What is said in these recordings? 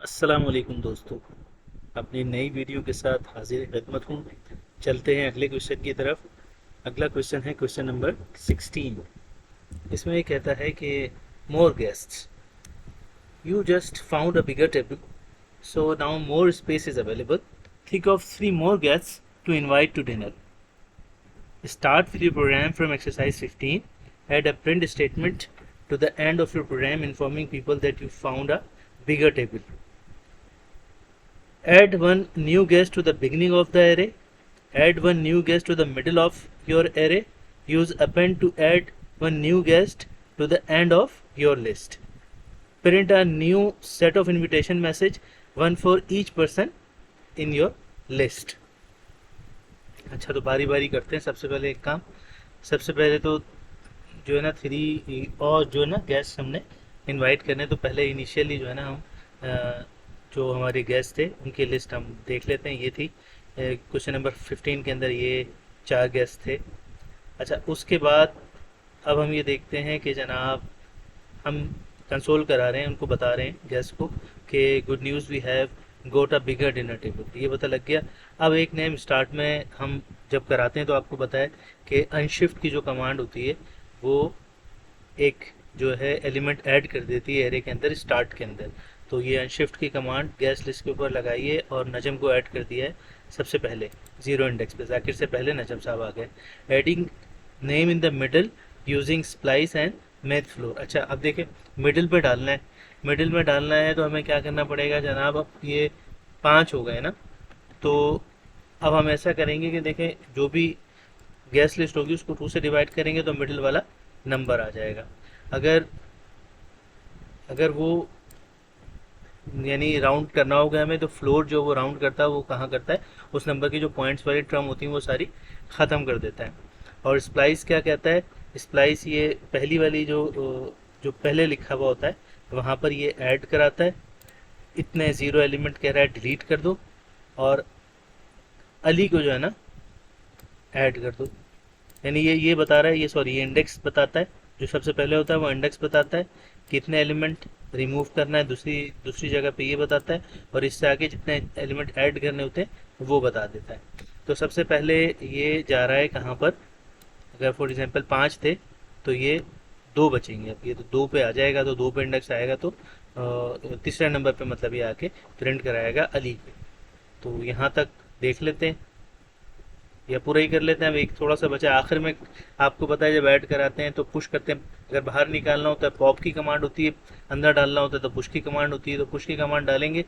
अस्सलामुअलैकुम दोस्तों, अपनी नई वीडियो के साथ हाजिर खिदमत हूँ। चलते हैं अगले क्वेश्चन की तरफ। अगला क्वेश्चन है क्वेश्चन नंबर 16। इसमें ये कहता है कि more guests, you just found a bigger table, so now more space is available, think of 3 more guests to invite to dinner. Start with your program from exercise 15. Add a print statement to the end of your program informing people that you found a bigger table. Add one new guest to the beginning of the array. Add one new guest to the middle of your array. Use append to add one new guest to the end of your list. Print a new set of invitation message, one for each person in your list. अच्छा, तो बारी बारी करते हैं। सबसे पहले एक काम, सबसे पहले तो जो है ना और जो है ना गेस्ट हमने इनवाइट करने, तो पहले इनिशियली जो है ना हम जो हमारे गेस्ट थे उनकी लिस्ट हम देख लेते हैं। ये थी क्वेश्चन नंबर 15 के अंदर ये 4 गेस्ट थे। अच्छा, उसके बाद अब हम ये देखते हैं कि जनाब हम कंसोल करा रहे हैं, उनको बता रहे हैं गेस्ट को कि good news we have got a bigger dinner table, ये पता लग गया। अब एक नेम स्टार्ट में हम जब कराते हैं तो आपको पता है कि अनशिफ्ट की जो कमांड होती है वो एक जो है एलिमेंट ऐड कर देती है एरे के अंदर, स्टार्ट के अंदर। तो ये अनशिफ्ट की कमांड गेस्ट लिस्ट के ऊपर लगाइए और नजम को ऐड कर दिया है सबसे पहले 0 इंडेक्स पे। जाकिर से पहले नजम साहब आ गए। Adding name in the middle using splice and math floor. अच्छा, अब देखें मिडिल पे डालना है। मिडिल में डालना है तो हमें क्या करना पड़ेगा जनाब, अब ये 5 हो गए ना, तो अब हम ऐसा करेंगे कि देखें जो भी गैस लिस्ट होगी उसको 2 से डिवाइड करेंगे तो मिडिल वाला नंबर आ जाएगा। अगर अगर वो यानी राउंड करना होगा हमें, तो फ्लोर जो वो राउंड करता है वो कहाँ करता है, उस नंबर की जो पॉइंट्स वाली टर्म होती हैं वो सारी ख़त्म कर देता है। और स्प्लाइस क्या कहता है, स्प्लाइस ये पहली वाली जो जो पहले लिखा हुआ होता है वहाँ पर ये ऐड कराता है। इतने 0 एलिमेंट कह रहा है डिलीट कर दो, और अली को जो है ना ऐड कर दो। यानी ये बता रहा है, ये सॉरी ये इंडेक्स बताता है। जो सबसे पहले होता है वो इंडेक्स बताता है, कितने एलिमेंट रिमूव करना है दूसरी दूसरी जगह पे ये बताता है, और इससे आगे जितने एलिमेंट ऐड करने होते हैं वो बता देता है। तो सबसे पहले ये जा रहा है कहाँ पर, अगर फॉर एग्जांपल 5 थे तो ये 2 बचेंगे। अब ये तो 2 पे आ जाएगा, तो 2 पे इंडेक्स आएगा तो तीसरे नंबर पे मतलब ये आके प्रिंट कराएगा अली पे। तो यहाँ तक देख लेते हैं या पूरा ही कर लेते हैं। अब एक थोड़ा सा बचा आखिर में। आपको पता है जब ऐड कराते हैं तो पुश करते हैं, अगर बाहर निकालना होता है पॉप की कमांड होती है, अंदर डालना होता है तो पुश की कमांड होती है। तो पुश की कमांड डालेंगे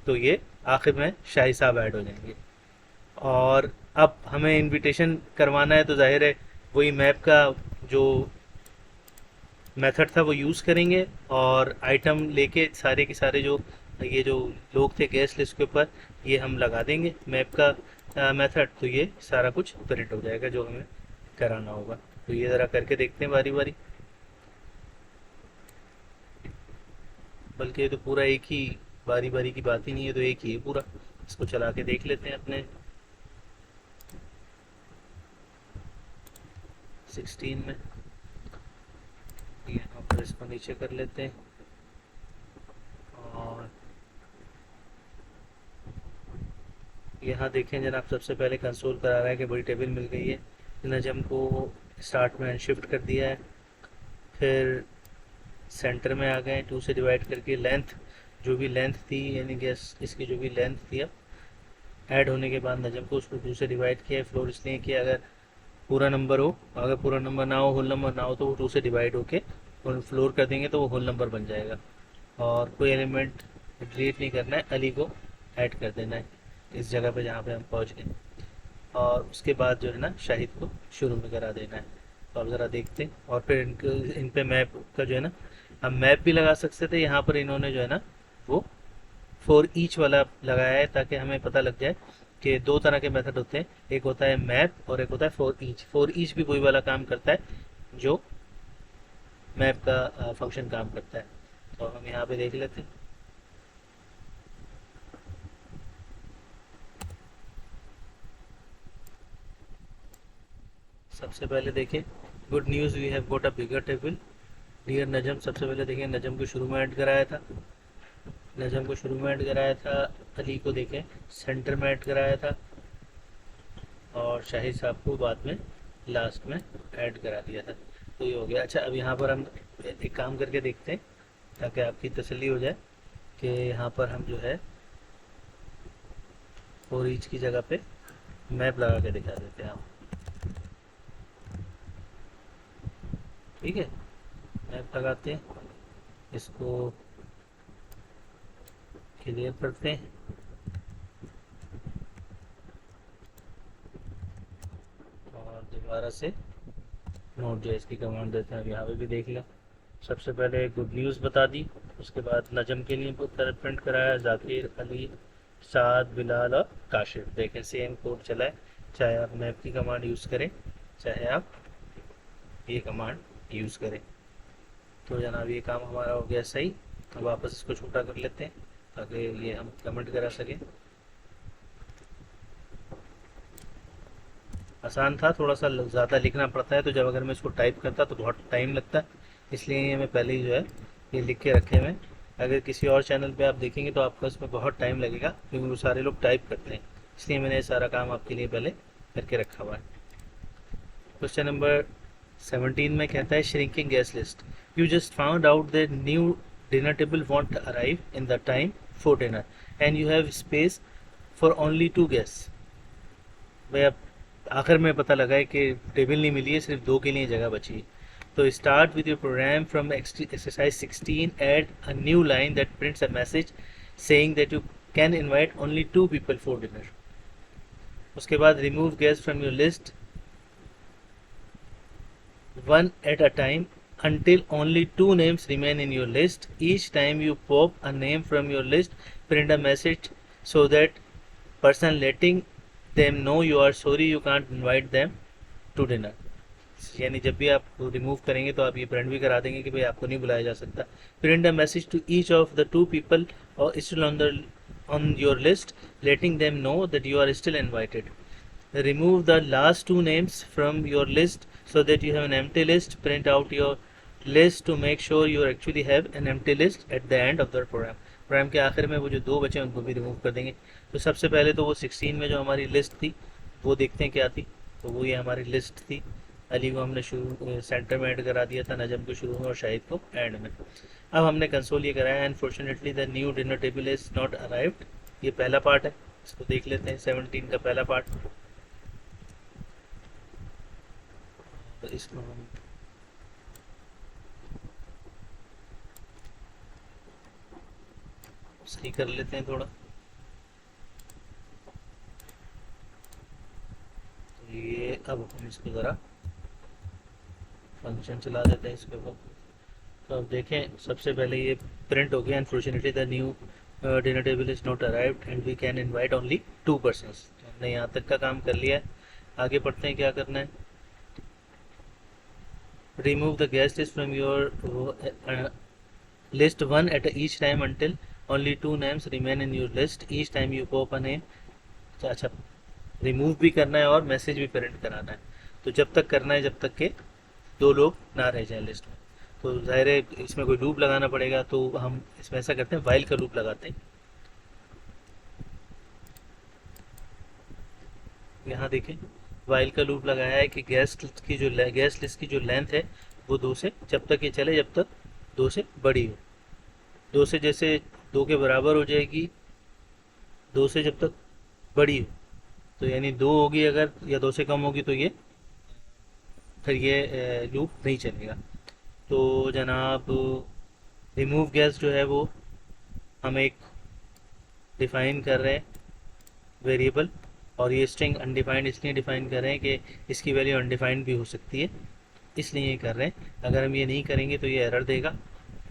तो ये आखिर में शाही साहब ऐड हो जाएंगे। और अब हमें इनविटेशन करवाना है तो जाहिर है वही मैप का जो मेथड था वो यूज़ करेंगे, और आइटम लेके सारे के सारे जो ये जो लोग थे गेस्ट लिस्ट के ऊपर ये हम लगा देंगे मैप का मेथड। तो ये सारा कुछ प्रिंट हो जाएगा जो हमें कराना होगा। तो ये ज़रा करके देखते हैं बारी बारी। बल्कि ये तो पूरा एक ही बारी बारी की बात ही नहीं है, तो एक ही है पूरा। इसको चला के देख लेते हैं अपने 16 में। यहाँ पर इसको नीचे कर लेते हैं, और यहाँ देखें जनाब सबसे पहले कंसोल करा रहा है कि बड़ी टेबल मिल गई है। नजम को स्टार्ट में शिफ्ट कर दिया है, फिर सेंटर में आ गए 2 से डिवाइड करके। लेंथ जो भी लेंथ थी यानी कि इसकी जो भी लेंथ थी, अब ऐड होने के बाद नजम को उसको 2 से डिवाइड किया है। फ्लोर इसलिए कि अगर पूरा नंबर हो, अगर पूरा नंबर ना हो, होल नंबर ना हो, तो वो 2 से डिवाइड होके फ्लोर कर देंगे तो वो होल नंबर बन जाएगा। और कोई एलिमेंट डिलीट नहीं करना है, अली को ऐड कर देना है इस जगह पे जहाँ पे हम पहुँच गए। और उसके बाद जो है ना शाहिद को शुरू में करा देना है। तो आप ज़रा देखते हैं। और फिर इन पे मैप का जो है ना, हम मैप भी लगा सकते थे। यहाँ पर इन्होंने जो है ना वो फॉर ईच वाला लगाया है ताकि हमें पता लग जाए कि 2 तरह के मेथड होते हैं, एक होता है मैप और एक होता है फॉर ईच। फॉर ईच भी वही वाला काम करता है जो मैप का फंक्शन काम करता है। तो हम यहाँ पे देख लेते हैं। सबसे पहले देखें good news we have got a bigger table dear Najam. सबसे पहले देखें नजम को शुरू में ऐड कराया था। नजम को शुरू में ऐड कराया था, अली को देखें सेंटर में ऐड कराया था, और शाहिद साहब को बाद में लास्ट में ऐड करा दिया था। तो ये हो गया। अच्छा, अब यहाँ पर हम एक काम करके देखते हैं ताकि आपकी तसल्ली हो जाए कि यहाँ पर हम जो है फॉर ईच की जगह पे मैप लगा के दिखा देते हैं हम। ठीक है, मैप लगाते हैं, इसको क्लियर करते हैं और दोबारा से नोट जो इसकी कमांड देते हैं, यहाँ पे भी देख लें। सबसे पहले गुड न्यूज़ बता दी, उसके बाद नजम के लिए प्रिंट कराया, जाकिर, अली, साद, बिलाल और काशिफ। देखें सेम कोड चला है, चाहे आप मैप की कमांड यूज़ करें चाहे आप ये कमांड यूज़ करें। तो जनाब ये काम हमारा हो गया सही। अब वापस इसको छोटा कर लेते हैं ताकि ये हम कमेंट करा सकें। आसान था, थोड़ा सा ज़्यादा लिखना पड़ता है, तो जब अगर मैं इसको टाइप करता तो बहुत टाइम लगता है, इसलिए ये मैं पहले ही जो है ये लिख के रखे हुए। अगर किसी और चैनल पे आप देखेंगे तो आपको इसमें बहुत टाइम लगेगा क्योंकि वो सारे लोग टाइप करते हैं, इसलिए मैंने ये सारा काम आपके लिए पहले करके रखा हुआ है। क्वेश्चन नंबर 17 में कहता है shrinking gas list. You just found out that new dinner table want arrive in the time for dinner and you have space for only 2 guest. भाई अब आखिर में पता लगा है कि टेबल नहीं मिली है, सिर्फ 2 के लिए जगह बची है। तो start with your program from exercise 16, add a new line that prints a message saying that you can invite only 2 people for dinner. उसके बाद remove guest from your list one at a time until only 2 names remain in your list. Each time you pop a name from your list, print a message so that person letting them know you are sorry you can't invite them to dinner. यानी जब भी आप remove करेंगे तो आप ये print भी करा देंगे कि भाई आपको नहीं बुलाया जा सकता। Print a message to each of the 2 people और still on your list letting them know that you are still invited. Remove the last 2 names from your list so that you have an empty list. Print out your list to make sure you actually have an empty list at the end of the program. Program के आखिर में वो जो 2 बचे उनको भी remove कर देंगे। तो सबसे पहले तो वो 16 में जो हमारी लिस्ट थी वो देखते हैं क्या थी। तो वो ये हमारी लिस्ट थी। अली को हमने शुरू सेंटर में ऐड करा दिया था, नजम को शुरू में और शाहिद को एंड में। अब हमने कंसोल ये कराया, unfortunately the new dinner table is not arrived. ये पहला पार्ट है, इसको देख लेते हैं। 17 का पहला पार्ट, तो इसको हम सही कर लेते हैं थोड़ा। तो ये अब हम इसको ज़रा फंक्शन चला देते हैं इसके ऊपर। तो अब देखें सबसे पहले ये प्रिंट हो गया, unfortunately the new dinner table is not arrived and we can invite only 2 persons। तो हमने यहाँ तक का काम कर लिया है। आगे पढ़ते हैं क्या करना है। Remove the guest list from your list one at each time until only 2 names remain in your list. Each time you pop a name। अच्छा, रिमूव भी करना है और मैसेज भी प्रिंट कराना है। तो जब तक करना है जब तक के 2 लोग ना रह जाए लिस्ट में। तो जाहिर है इसमें कोई लूप लगाना पड़ेगा, तो हम इसमें ऐसा करते हैं वाइल का लूप लगाते हैं। यहाँ देखें वाइल का लूप लगाया है कि गैस लिस्ट की जो लेंथ है वो 2 से जब तक ये चले जब तक 2 से बड़ी हो। 2 से जैसे 2 के बराबर हो जाएगी, 2 से जब तक बड़ी हो, तो यानी 2 होगी अगर या 2 से कम होगी तो ये फिर ये लूप नहीं चलेगा। तो जनाब रिमूव गैस जो है वो हम एक डिफ़ाइन कर रहे हैं वेरिएबल, और ये स्ट्रिंग अनडिफाइंड इसलिए डिफाइन कर रहे हैं कि इसकी वैल्यू अनडिफाइंड भी हो सकती है, इसलिए ये कर रहे हैं। अगर हम ये नहीं करेंगे तो ये एरर देगा,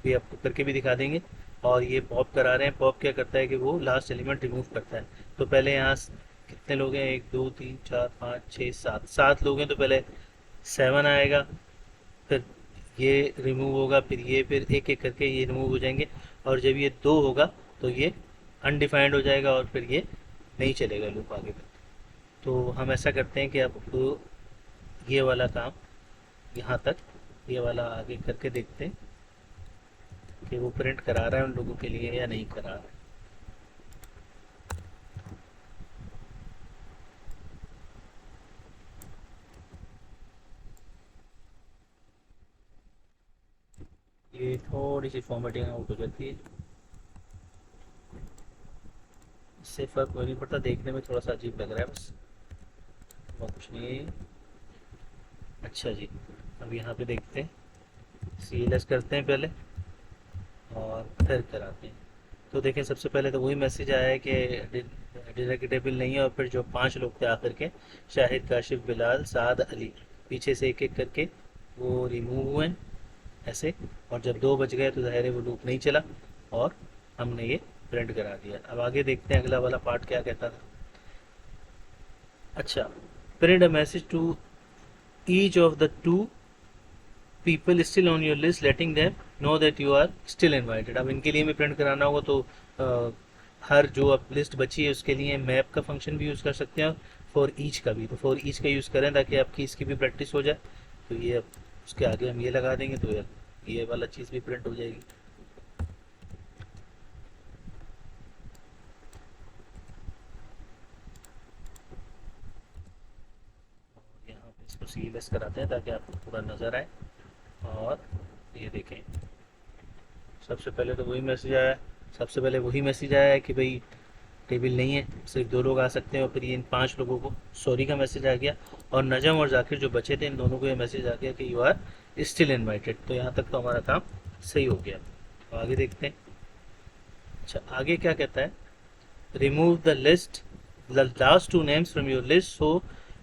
ये आपको करके भी दिखा देंगे। और ये पॉप करा रहे हैं, पॉप क्या करता है कि वो लास्ट एलिमेंट रिमूव करता है। तो पहले यहाँ कितने लोग हैं, 1 2 3 4 5 6 7 लोग हैं, तो पहले 7 आएगा, फिर ये रिमूव होगा, फिर ये, फिर एक एक करके ये रिमूव हो जाएंगे। और जब ये 2 होगा तो ये अनडिफाइंड हो जाएगा और फिर ये नहीं चलेगा लूप आगे तक। तो हम ऐसा करते हैं कि अब ये वाला काम यहाँ तक, ये वाला आगे करके देखते हैं। कि वो प्रिंट करा रहा है उन लोगों के लिए या नहीं करा रहा है। ये थोड़ी सी फॉर्मेटिंग आउट हो जाती है, इससे फर्क कोई नहीं पड़ता, देखने में थोड़ा सा अजीब लग रहा है बस, और कुछ नहीं। अच्छा जी, अब यहाँ पे देखते हैं, CLS करते हैं पहले और फिर कराते हैं। तो देखें, सबसे पहले तो वही मैसेज आया है कि डिलेक्टेबल नहीं है, और फिर जो 5 लोग थे आखिर के, शाहिद, काशिफ, बिलाल, साद, अली, पीछे से एक एक करके वो रिमूव हुए हैं ऐसे। और जब 2 बज गए तो ज़ाहिर है वो लूप नहीं चला और हमने ये प्रिंट करा दिया। अब आगे देखते हैं अगला वाला पार्ट क्या कहता था। अच्छा, print a message to each of the two people still on your list letting them know that you are still invited. अब इनके लिए भी प्रिंट कराना होगा तो हर जो अब लिस्ट बची है उसके लिए मैप का फंक्शन भी यूज़ कर सकते हैं, फॉर ईच का भी। तो फॉर ईच का यूज़ करें ताकि आपकी इसकी भी प्रैक्टिस हो जाए। तो ये अब उसके आगे हम ये लगा देंगे तो ये वाला चीज़ भी प्रिंट हो जाएगी। यहाँ पे इसको CLS कराते हैं ताकि आपको पूरा नज़र आए। और ये देखें, सबसे पहले तो वही मैसेज आया, सबसे पहले वही मैसेज आया है कि भाई टेबल नहीं है, सिर्फ 2 लोग आ सकते हैं। और फिर ये इन 5 लोगों को सॉरी का मैसेज आ गया, और नजम और जाकिर जो बचे थे इन दोनों को ये मैसेज आ गया कि यू आर स्टिल इनवाइटेड। तो यहाँ तक तो हमारा काम सही हो गया। तो आगे देखते हैं। अच्छा, आगे क्या कहता है, remove the last 2 names from your list so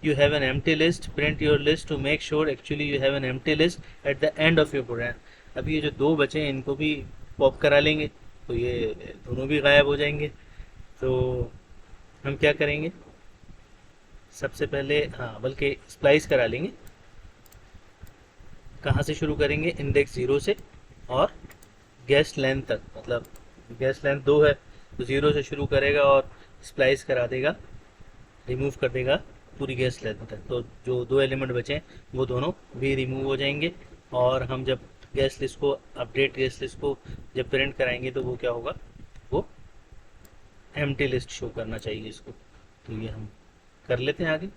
you have an empty list, print your list to make sure actually you have an empty list at the end of your program। अब ये जो 2 बचे हैं इनको भी pop करा लेंगे तो ये दोनों भी गायब हो जाएंगे। तो हम क्या करेंगे, सबसे पहले, हाँ बल्कि स्प्लाइस करा लेंगे। कहाँ से शुरू करेंगे, इंडेक्स 0 से और गेस्ट लेंथ तक, मतलब गेस्ट लेंथ 2 है तो 0 से शुरू करेगा और स्प्लाइस करा देगा, रिमूव कर देगा पूरी गेस्ट लेंथ तक। तो जो 2 एलिमेंट बचे हैं वो दोनों भी रिमूव हो जाएंगे। और हम जब गेस्ट लिस्ट को, अपडेट गेस्ट लिस्ट को जब प्रिंट कराएंगे तो वो क्या होगा, वो एम्प्टी लिस्ट शो करना चाहिए इसको। तो ये हम कर लेते हैं आगे,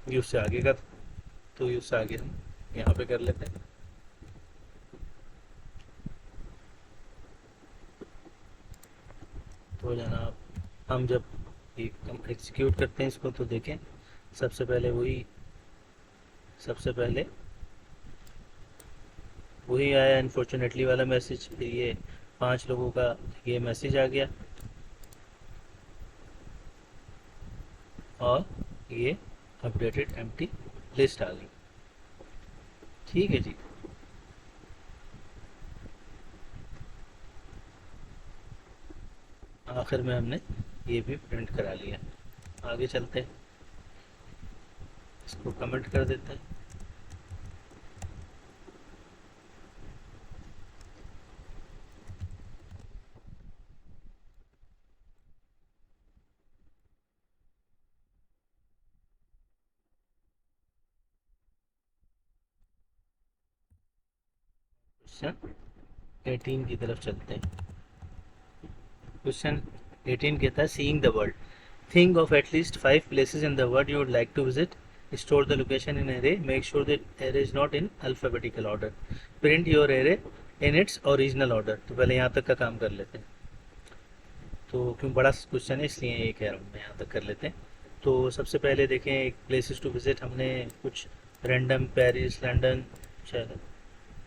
ये उससे आगे का, तो ये उससे आगे हम यहाँ पे कर लेते हैं। तो जनाब, हम जब एग्जीक्यूट करते हैं इसको तो देखें, सबसे पहले वही आया अनफॉर्चुनेटली वाला मैसेज। फिर ये 5 लोगों का ये मैसेज आ गया और ये अपडेटेड एम्प्टी लिस्ट आ गई। ठीक है जी। आखिर में हमने ये भी प्रिंट करा लिया। आगे चलते हैं, इसको कमेंट कर देते हैं। क्वेश्चन 18 की तरफ चलते हैं। क्वेश्चन 18 कहता है, seeing the world, think of at least 5 places in the world you would like to visit, store the location in array, make sure that array is not in alphabetical order, print your array in its original order. तो पहले यहाँ तक का काम कर लेते हैं। तो क्यों, बड़ा क्वेश्चन है इसलिए ये कह रहा हूँ मैं, यहाँ तक कर लेते हैं। तो सबसे पहले देखें, एक प्लेसेस टू विजिट हमने कुछ रैंडम, पेरिस, लंदन,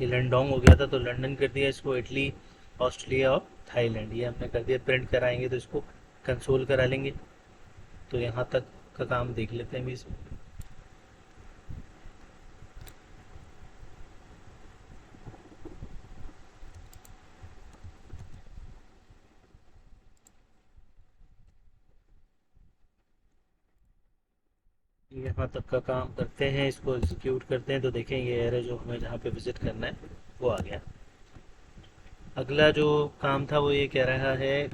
ये लैंडोंग हो गया था तो लंदन कर दिया इसको, इटली, ऑस्ट्रेलिया और थाईलैंड ये हमने कर दिया। प्रिंट कराएंगे तो इसको कंसोल करा लेंगे। तो यहाँ तक का काम देख लेते हैं अभी इसमें। यहाँ तक का काम करते हैं, इसको एग्जीक्यूट करते हैं तो देखें ये एरे जो हमें जहाँ पे विजिट करना है वो आ गया। अगला जो काम था वो ये कह रहा है,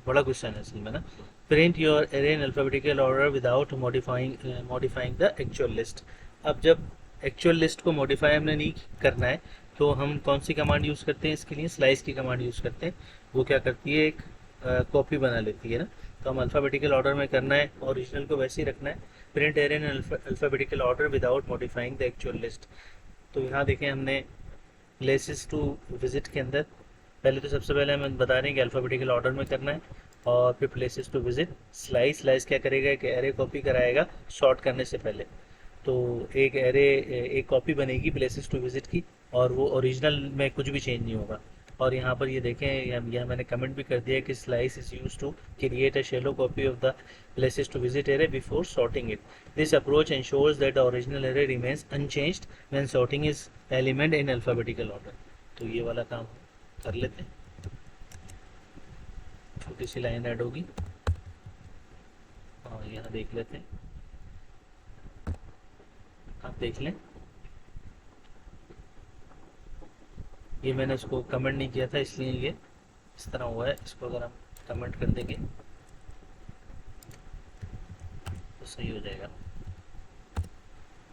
बड़ा क्वेश्चन है असल में ना, print your array in alphabetical order without modifying the actual list. अब जब एक्चुअल लिस्ट को मॉडिफाई हमने नहीं करना है, तो हम कौन सी कमांड यूज़ करते हैं इसके लिए? स्लाइस की कमांड यूज़ करते हैं। वो क्या करती है, एक कॉपी बना लेती है ना। तो हम अल्फ़ाबेटिकल ऑर्डर में करना है, ओरिजिनल को वैसे ही रखना है। Print array in alphabetical order without modifying the actual list. तो यहाँ देखें हमने प्लेसेस टू विजिट के अंदर पहले तो सबसे पहले हम बता रहे हैं कि अल्फ़ाबेटिकल ऑर्डर में करना है, और फिर प्लेसेस टू विजिट स्लाइस क्या करेगा कि एरे कॉपी कराएगा सॉर्ट करने से पहले। तो एक एरे एक कॉपी बनेगी प्लेसेस टू विजिट की, और वो ओरिजिनल में कुछ भी चेंज नहीं होगा। और यहाँ पर ये देखें, यहाँ मैंने कमेंट भी कर दिया कि slice is use to create a shallow copy of the places to visit array before sorting it. This approach ensures that the original array remains unchanged when sorting is element in alphabetical order. तो ये वाला काम कर लेते हैं। छोटी सी line add होगी, और यहाँ देख लेते हैं, आप देख लें। ये मैंने इसको कमेंट नहीं किया था, इसलिए ये इस तरह हुआ है। इसको अगर हम कमेंट कर देंगे तो सही हो जाएगा।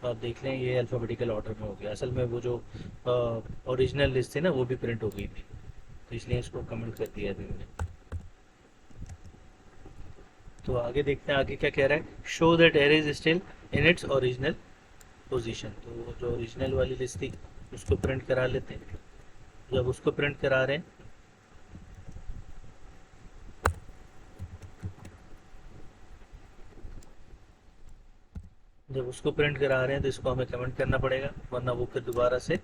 तो आप देख लें ये अल्फ़ाबेटिकल ऑर्डर में हो गया। असल में वो जो ओरिजिनल लिस्ट थी ना वो भी प्रिंट हो गई थी, तो इसलिए इसको कमेंट कर दिया था मैंने। तो आगे देखते हैं आगे क्या कह रहा है। Show that array is still in its original position. तो जो ओरिजिनल वाली लिस्ट थी उसको प्रिंट करा लेते हैं। जब उसको प्रिंट करा रहे हैं, जब उसको प्रिंट करा रहे हैं तो इसको हमें कमेंट करना पड़ेगा, वरना वो फिर दोबारा से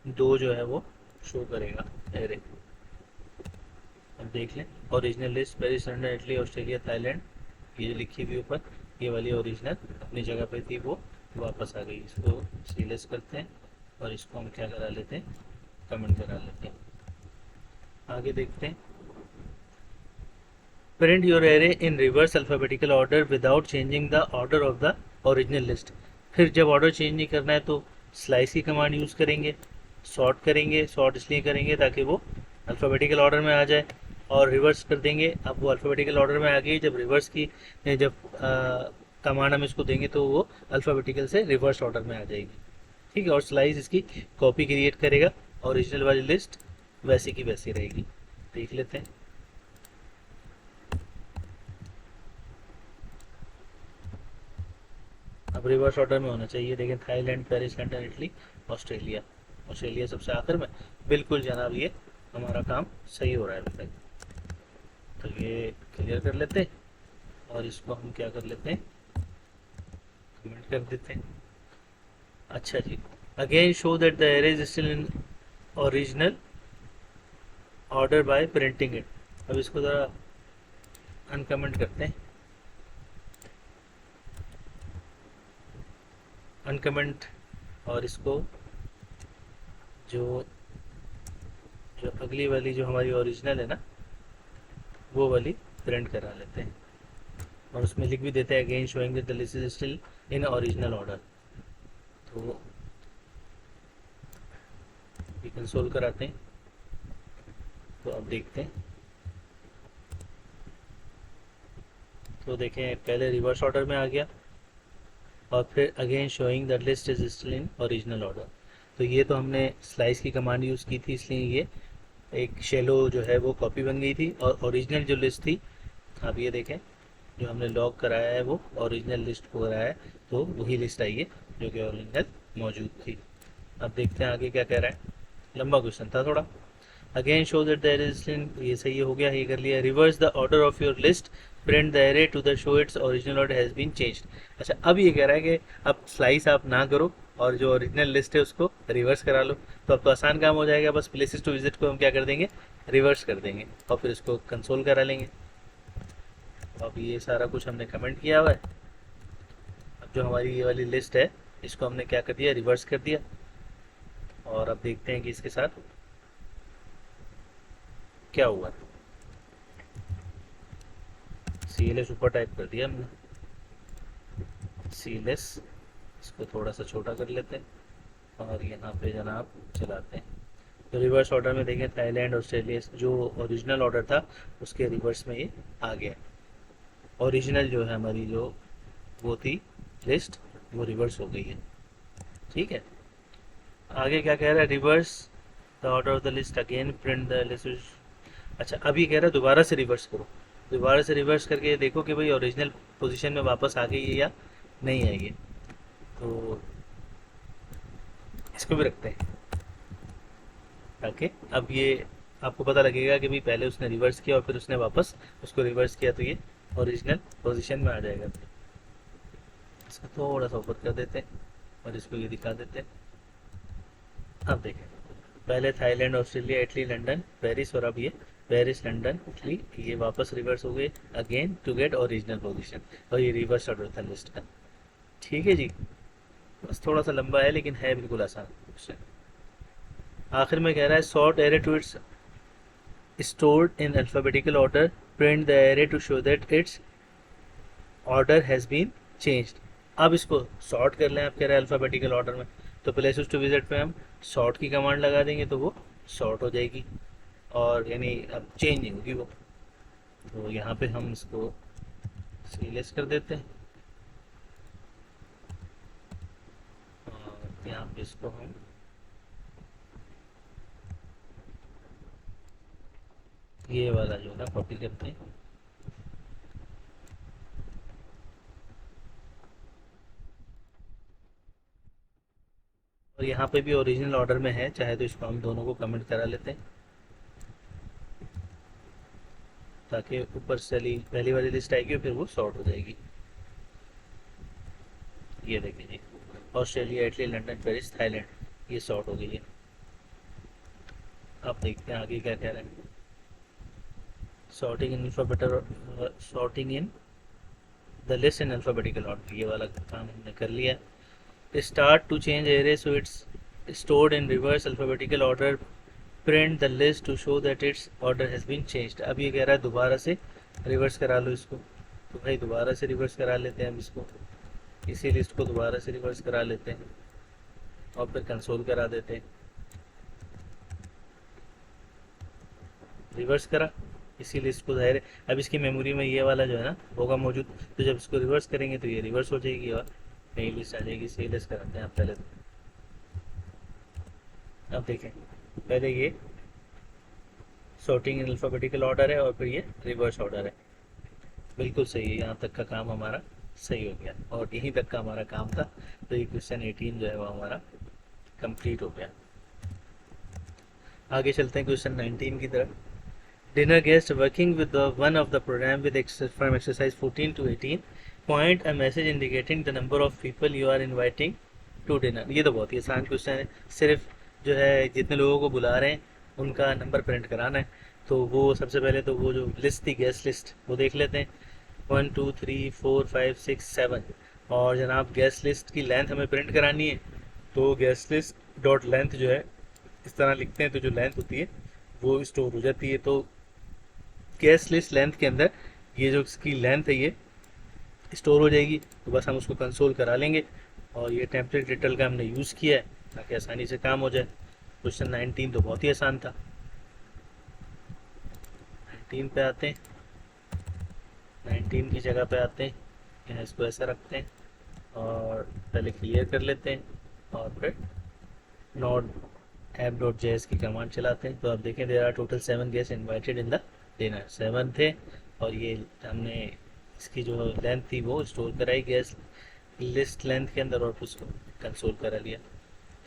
दो जो है वो शो करेगा एरे। अब देख लें original list Paris, London, Italy, Australia, Thailand, ये जो लिखी हुई ऊपर ये वाली ओरिजिनल अपनी जगह पे थी वो वापस आ गई। इसको सीलेस करते हैं और इसको हम क्या करा लेते हैं, कमेंट करा लेते हैं। आगे देखते हैं। Print your array in reverse alphabetical order without changing the order of the original list. फिर जब ऑर्डर चेंज नहीं करना है तो स्लाइस की कमांड यूज़ करेंगे, सॉर्ट करेंगे। सॉर्ट इसलिए करेंगे ताकि वो अल्फ़ाबेटिकल ऑर्डर में आ जाए, और रिवर्स कर देंगे। अब वो अल्फ़ाबेटिकल ऑर्डर में आ गई, जब रिवर्स की जब कमांड हम इसको देंगे तो वो अल्फ़ाबेटिकल से रिवर्स ऑर्डर में आ जाएगी। ठीक है, और स्लाइस इसकी कॉपी क्रिएट करेगा, ओरिजिनल वाली लिस्ट वैसी की वैसी रहेगी। देख लेते हैं। अब रिवर्स ऑर्डर में होना चाहिए। देखें Thailand, Paris, London, Italy, Australia. Australia सबसे आखिर में। बिल्कुल जनाब, ये हमारा काम सही हो रहा है अभी तक। तो ये क्लियर कर लेते हैं, और इसको हम क्या कर लेते हैं, कमेंट कर देते हैं। अच्छा जी, again show that the array is still in original order by printing it. अब इसको ज़रा अनकमेंट करते हैं। अनकमेंट, और इसको जो जो अगली वाली जो हमारी ओरिजिनल है ना वो वाली प्रिंट करा लेते हैं, और उसमें लिख भी देते हैं again showing that the list is still in original order. तो ये कंसोल कराते हैं। तो अब देखते हैं। तो देखें पहले रिवर्स ऑर्डर में आ गया, और फिर again showing that list is still in original order. तो ये तो हमने स्लाइस की कमांड यूज़ की थी, इसलिए ये एक शेलो जो है वो कॉपी बन गई थी, और ओरिजिनल जो लिस्ट थी, आप ये देखें जो हमने लॉग कराया है वो ओरिजिनल लिस्ट को कराया है, तो वही लिस्ट आई है जो कि ओरिजिनल मौजूद थी। अब देखते हैं आगे क्या कह रहा है। लंबा क्वेश्चन था थोड़ा। Again show that there is, ये सही हो गया, ये कर लिया। Reverse the order of your list, print the array to the show its original order has been changed. अच्छा, अब ये कह रहा है कि अब स्लाइस आप ना करो और जो ओरिजिनल लिस्ट है उसको रिवर्स करा लो। तो अब तो आसान काम हो जाएगा, बस प्लेसेस टू विजिट को हम क्या कर देंगे, रिवर्स कर देंगे, और फिर इसको कंसोल करा लेंगे। अब ये सारा कुछ हमने कमेंट किया हुआ है। अब जो हमारी ये वाली लिस्ट है इसको हमने क्या कर दिया, रिवर्स कर दिया। और अब देखते हैं कि इसके साथ क्या हुआ। CLS ऊपर टाइप कर दिया हमने, CLS। इसको थोड़ा सा छोटा कर लेते हैं, और यहाँ पे जनाब चलाते हैं। तो रिवर्स ऑर्डर में देखें थाईलैंड, ऑस्ट्रेलिया, जो ओरिजिनल ऑर्डर था उसके रिवर्स में ये आ गया। ओरिजिनल जो है हमारी जो वो थी लिस्ट, वो रिवर्स हो गई है। ठीक है। आगे क्या कह रहा है, reverse the order of the list again, print the list. अच्छा, अब ये कह रहा है दोबारा से रिवर्स करो। दोबारा से रिवर्स करके देखो कि भाई ओरिजिनल पोजीशन में वापस आ गई है या नहीं आई है। तो इसको भी रखते हैं ताकि अब ये आपको पता लगेगा कि भाई पहले उसने रिवर्स किया और फिर उसने वापस उसको रिवर्स किया, तो ये ओरिजिनल पोजीशन में आ जाएगा। इसको थोड़ा सा ऊपर कर देते हैं और इसको ये दिखा देते हैं। अब देखें, पहले Thailand, Australia, Italy, London, Paris, और अब ये पेरिस, लंदन, इटली, ये वापस रिवर्स हो गए again to get original position, और ये रिवर्स ऑर्डर था लिस्ट का। ठीक है जी, बस थोड़ा सा लंबा है लेकिन है बिल्कुल आसान क्वेश्चन। आखिर में कह रहा है sort array to its stored in alphabetical order, print the array to show that its order has been changed। अब इसको सॉर्ट कर लें, आप कह रहे हैं अल्फ़ाबेटिकल ऑर्डर में, तो प्लेसेस टू विजिट पे हम सॉर्ट की कमांड लगा देंगे तो वो सॉर्ट हो जाएगी, और यानी अब चेंज नहीं होगी वो। तो यहाँ पे हम इसको सीलेस कर देते हैं और यहाँ पे इसको हम ये वाला जो है कॉपी करते हैं। और यहाँ पे भी ओरिजिनल ऑर्डर में है, चाहे तो इसको हम दोनों को कमेंट करा लेते हैं ताकि ऊपर से पहली वाली लिस्ट आएगी और फिर वो सॉर्ट हो जाएगी। ये देखिए जी, Australia, Italy, London, Paris, Thailand, ये सॉर्ट हो गई है। अब देखते हैं आगे क्या कह रहे हैं। Sorting in the list in alphabetical order, ये वाला काम हमने कर लिया। Start to change array so its stored in reverse alphabetical order, print the list to show that its order has been changed। अब ये कह रहा है दोबारा से रिवर्स करा लो इसको, तो भाई दोबारा से रिवर्स करा लेते हैं हम इसको, इसी लिस्ट को दोबारा से रिवर्स करा लेते हैं और फिर कंसोल करा देते हैं। रिवर्स करा इसी लिस्ट को, जाहिर है अब इसकी मेमोरी में ये वाला जो है ना होगा मौजूद, तो जब इसको रिवर्स करेंगे तो ये रिवर्स हो जाएगी और नई लिस्ट आ जाएगी। सी लिस्ट कराते हैं आप पहले। अब देखें, पहले ये सॉर्टिंग इन अल्फ़ाबेटिकल ऑर्डर है और फिर ये रिवर्स ऑर्डर है। बिल्कुल सही है, यहाँ तक का काम हमारा सही हो गया और यहीं तक का हमारा काम था। तो ये क्वेश्चन 18 जो है वो हमारा कंप्लीट हो गया। आगे चलते हैं क्वेश्चन 19 की तरफ। Dinner guest working with one of the program with from exercise 14 to 18 point a message indicating the number of people you are inviting to dinner. ये तो बहुत ही आसान क्वेश्चन है, सिर्फ जो है जितने लोगों को बुला रहे हैं उनका नंबर प्रिंट कराना है। तो वो सबसे पहले तो वो जो लिस्ट थी गेस्ट लिस्ट वो देख लेते हैं, 1 2 3 4 5 6 7। और जनाब गेस्ट लिस्ट की लेंथ हमें प्रिंट करानी है, तो गेस्ट लिस्ट डॉट लेंथ जो है इस तरह लिखते हैं, तो जो लेंथ होती है वो स्टोर हो जाती है। तो गेस्ट लिस्ट लेंथ के अंदर ये जो इसकी लेंथ है ये स्टोर हो जाएगी, तो बस हम उसको कंसोल करा लेंगे। और ये टेम्पलेट डिटेल का हमने यूज़ किया है ताकि आसानी से काम हो जाए। क्वेश्चन 19 तो बहुत ही आसान था। 19 पे आते हैं, 19 की जगह पे आते हैं, यहाँ इसको ऐसा रखते हैं और पहले क्लियर कर लेते हैं और फिर नॉट ऐप डॉट जेएस की कमांड चलाते हैं। तो आप देखें there are total 7 guest invited in the dinner, 7 थे और ये हमने इसकी जो लेंथ थी वो स्टोर कराई गेस्ट लिस्ट लेंथ के अंदर और उसको कंसोल करा लिया।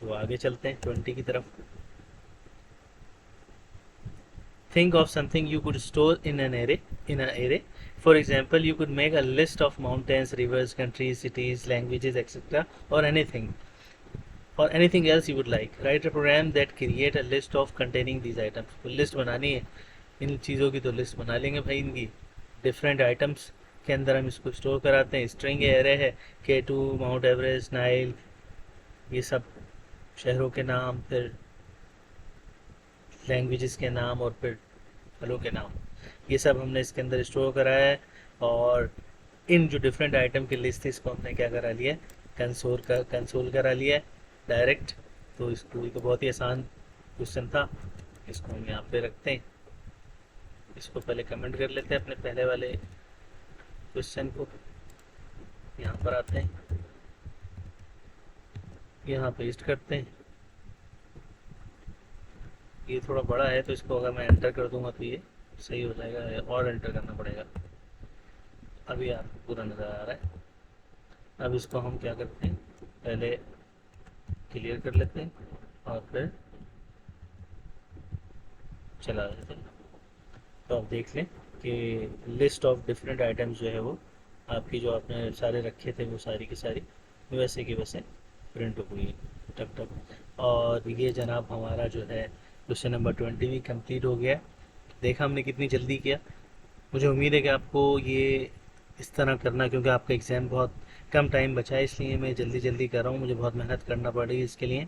तो आगे चलते हैं 20 की तरफ। Think of something you could store in an array. For example, you could make a list of mountains, rivers, countries, cities, languages, etc. or anything else you would like. Write a program that create a list of containing these items। तो list बनानी है इन चीज़ों की, तो list बना लेंगे भाई इनकी। डिफरेंट आइटम्स के अंदर हम इसको स्टोर कराते हैं। स्ट्रिंग एरे है, K2, माउंट एवरेस्ट, नाइल, ये सब शहरों के नाम, फिर लैंग्वेजेस के नाम और फिर फलों के नाम, ये सब हमने इसके अंदर स्टोर कराया है। और इन जो डिफरेंट आइटम की लिस्ट थी इसको हमने क्या करा लिया है, कंसोल करा लिया है डायरेक्ट। तो इसको तो बहुत ही आसान क्वेश्चन था, इसको हम यहाँ पे रखते हैं। इसको पहले कमेंट कर लेते हैं अपने पहले वाले क्वेश्चन को, यहाँ पर आते हैं यहाँ पेस्ट करते हैं। ये थोड़ा बड़ा है तो इसको अगर मैं एंटर कर दूंगा तो ये सही हो जाएगा, और एंटर करना पड़ेगा। अभी आपको पूरा नज़र आ रहा है। अब इसको हम क्या करते हैं, पहले क्लियर कर लेते हैं और फिर चला देते हैं। तो आप देख लें कि लिस्ट ऑफ डिफरेंट आइटम्स जो है वो आपकी, जो आपने सारे रखे थे वो सारी की सारी वैसे की वैसे प्रिंट हो गई टक टक। और ये जनाब हमारा जो है क्वेश्चन नंबर 20 भी कंप्लीट हो गया। देखा हमने कितनी जल्दी किया। मुझे उम्मीद है कि आपको ये इस तरह करना, क्योंकि आपका एग्ज़ाम बहुत कम टाइम बचा है इसलिए मैं जल्दी जल्दी कर रहा हूँ, मुझे बहुत मेहनत करना पड़ रही है इसके लिए।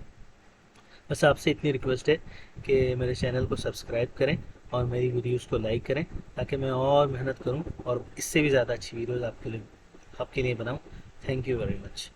बस आपसे इतनी रिक्वेस्ट है कि मेरे चैनल को सब्सक्राइब करें और मेरी वीडियोस को लाइक करें, ताकि मैं और मेहनत करूं और इससे भी ज़्यादा अच्छी वीडियोस आपके लिए बनाऊं। Thank you very much.